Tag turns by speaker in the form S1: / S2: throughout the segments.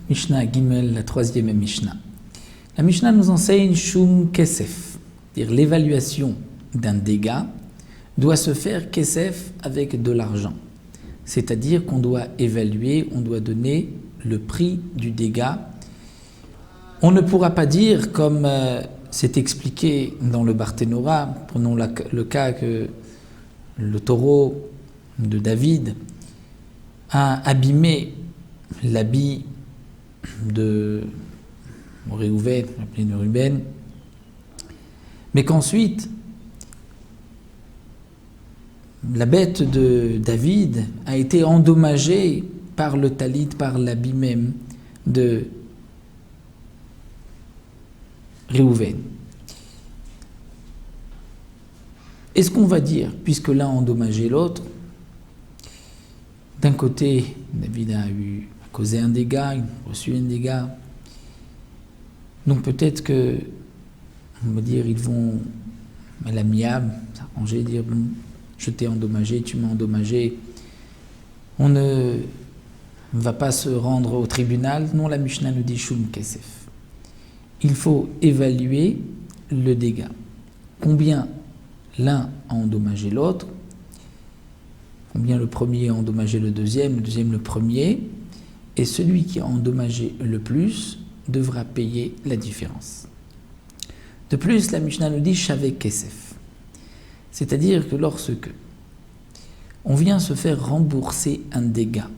S1: Mishnah Gimel, la troisième Mishnah. La Mishnah nous enseigne Shum Kesef, c'est-à-dire l'évaluation d'un dégât doit se faire Kesef avec de l'argent. C'est-à-dire qu'on doit évaluer, on doit donner le prix du dégât. On ne pourra pas dire, comme c'est expliqué dans le Barthénora, prenons le cas que le taureau de David a abîmé l'habit de Réhouven, appelé de Ruben, mais qu'ensuite la bête de David a été endommagée par le talit, par l'habit même de Réhouven. Est-ce qu'on va dire, puisque l'un a endommagé l'autre, d'un côté, David a causé un dégât, il a reçu un dégât, donc peut-être que, on va dire, ils vont à l'amiable s'arranger, dire bon, je t'ai endommagé, tu m'as endommagé, on ne va pas se rendre au tribunal. Non, la Mishnah nous dit Shum Kesef. Il faut évaluer le dégât. Combien l'un a endommagé l'autre, combien le premier a endommagé le deuxième le premier, et celui qui a endommagé le plus devra payer la différence. De plus, la Mishnah nous dit Shaveh Kesef, c'est-à-dire que lorsque on vient se faire rembourser un dégât,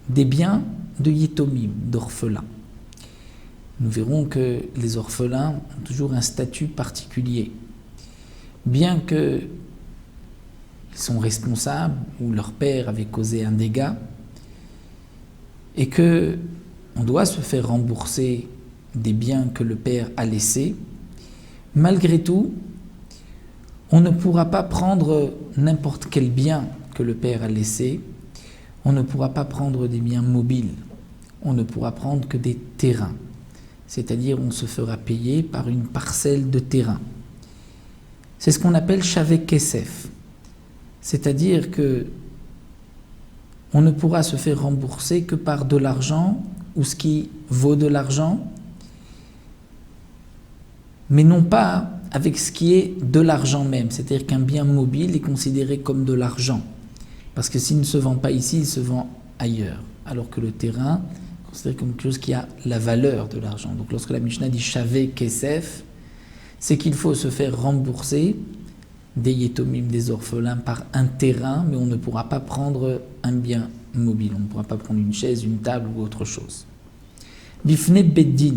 S1: des biens de Yitomim, d'orphelins, nous verrons que les orphelins ont toujours un statut particulier. Bien qu'ils sont responsables, ou leur père avait causé un dégât, et qu'on doit se faire rembourser des biens que le père a laissés, malgré tout, on ne pourra pas prendre n'importe quel bien que le père a laissé, on ne pourra pas prendre des biens mobiles, on ne pourra prendre que des terrains, c'est-à-dire on se fera payer par une parcelle de terrain. C'est ce qu'on appelle Shaveh Kesef, c'est-à-dire que on ne pourra se faire rembourser que par de l'argent ou ce qui vaut de l'argent, mais non pas avec ce qui est de l'argent même, c'est-à-dire qu'un bien mobile est considéré comme de l'argent, parce que s'il ne se vend pas ici, il se vend ailleurs, alors que le terrain est considéré comme quelque chose qui a la valeur de l'argent. Donc lorsque la Mishnah dit Shaveh Kesef, c'est qu'il faut se faire rembourser des Yetomim, des orphelins, par un terrain, mais on ne pourra pas prendre un bien mobile, on ne pourra pas prendre une chaise, une table ou autre chose. Bifne Beddin,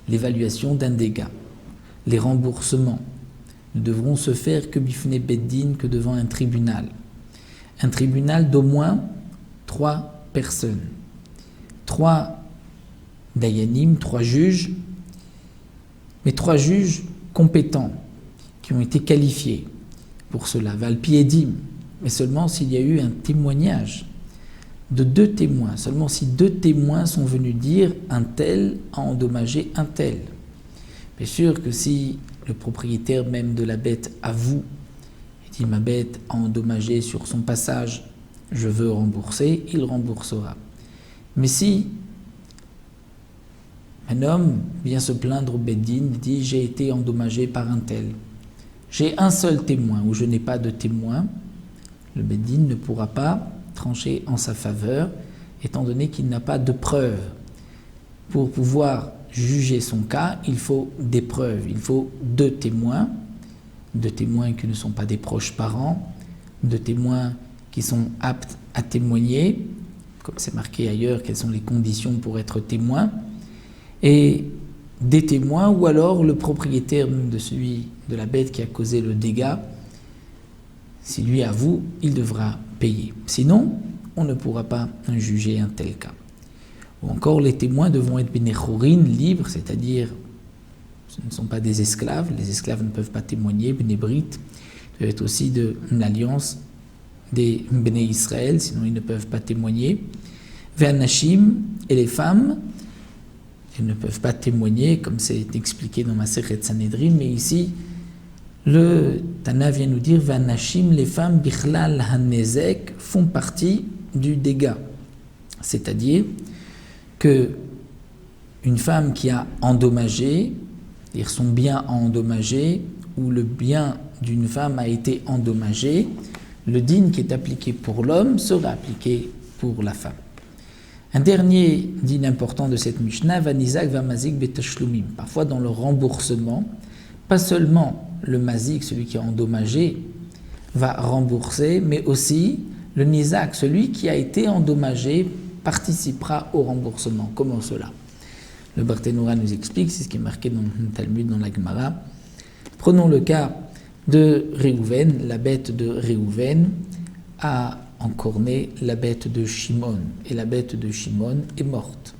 S1: l'évaluation d'un dégât, les remboursements ne devront se faire que Bifne Beddin, que devant un tribunal d'au moins 3 personnes, 3 dayanim, 3 juges, mais 3 juges compétents, qui ont été qualifiés pour cela, Valpiedim, mais seulement s'il y a eu un témoignage de 2 témoins, seulement si 2 témoins sont venus dire un tel a endommagé un tel. Bien sûr que si le propriétaire même de la bête avoue et dit ma bête a endommagé sur son passage, je veux rembourser, il remboursera. Mais si un homme vient se plaindre au Beddin, dit j'ai été endommagé par un tel, j'ai un seul témoin ou je n'ai pas de témoin, le Beddin ne pourra pas trancher en sa faveur, étant donné qu'il n'a pas de preuves. Pour pouvoir juger son cas, il faut des preuves, il faut 2 témoins qui ne sont pas des proches parents, 2 témoins qui sont aptes à témoigner, comme c'est marqué ailleurs, quelles sont les conditions pour être témoin, et des témoins, ou alors le propriétaire de la bête qui a causé le dégât, si lui avoue, il devra payer. Sinon, on ne pourra pas juger un tel cas. Ou encore, les témoins devront être bénéchorin, libres, c'est-à-dire ce ne sont pas des esclaves, les esclaves ne peuvent pas témoigner, bénébrit, doivent être aussi de l'alliance des Béné Israël, sinon ils ne peuvent pas témoigner. Ve'anashim, et les femmes, elles ne peuvent pas témoigner, comme c'est expliqué dans Masechet Sanhedrin, mais ici, Le Tana vient nous dire Vanashim, les femmes, Bichlal Hanezek, font partie du dégât. C'est-à-dire que une femme qui a endommagé, c'est-à-dire son bien a endommagé, ou le bien d'une femme a été endommagé, le din qui est appliqué pour l'homme sera appliqué pour la femme. Un dernier din important de cette Mishnah, Vanizak va mazik betashloumim. Parfois dans le remboursement, pas seulement le mazik, celui qui a endommagé, va rembourser, mais aussi le nizak, celui qui a été endommagé, participera au remboursement. Comment cela? Le Barthénoura nous explique, c'est ce qui est marqué dans le Talmud, dans la Gemara. Prenons le cas de Réhouven, la bête de Réhouven a encorné la bête de Shimon, et la bête de Shimon est morte.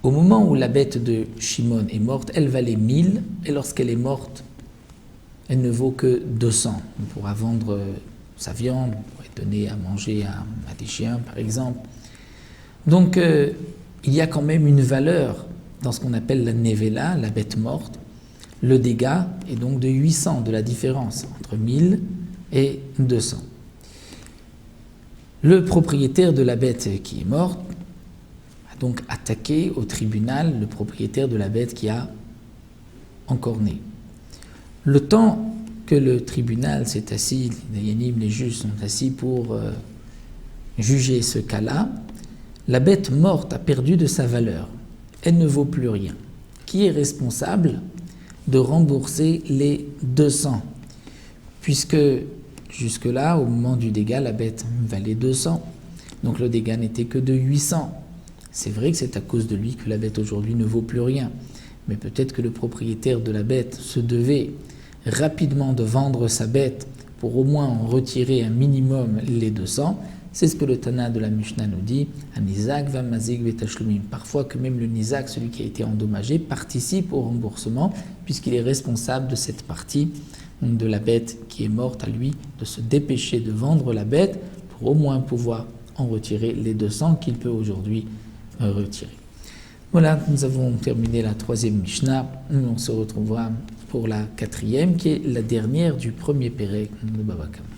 S1: Au moment où la bête de Shimon est morte, elle valait 1000, et lorsqu'elle est morte, elle ne vaut que 200. On pourra vendre sa viande, on pourrait donner à manger à des chiens, par exemple. Donc, il y a quand même une valeur dans ce qu'on appelle la nevela, la bête morte. Le dégât est donc de 800, de la différence entre 1000 et 200. Le propriétaire de la bête qui est morte a donc attaqué au tribunal le propriétaire de la bête qui a encorné. Le temps que le tribunal s'est assis, les juges sont assis pour juger ce cas-là, la bête morte a perdu de sa valeur. Elle ne vaut plus rien. Qui est responsable de rembourser les 200? Puisque jusque-là, au moment du dégât, la bête valait 200. Donc le dégât n'était que de 800. C'est vrai que c'est à cause de lui que la bête aujourd'hui ne vaut plus rien. Mais peut-être que le propriétaire de la bête se devait rapidement de vendre sa bête pour au moins en retirer un minimum les 200. C'est ce que le Tana de la Mishnah nous dit. Anizak va mazik betashloumim. Parfois que même le nizak, celui qui a été endommagé, participe au remboursement puisqu'il est responsable de cette partie de la bête qui est morte, à lui de se dépêcher de vendre la bête pour au moins pouvoir en retirer les 200 qu'il peut aujourd'hui retirer. Voilà, nous avons terminé la troisième Mishnah. On se retrouvera pour la quatrième, qui est la dernière du premier Pérec de Baba Kama.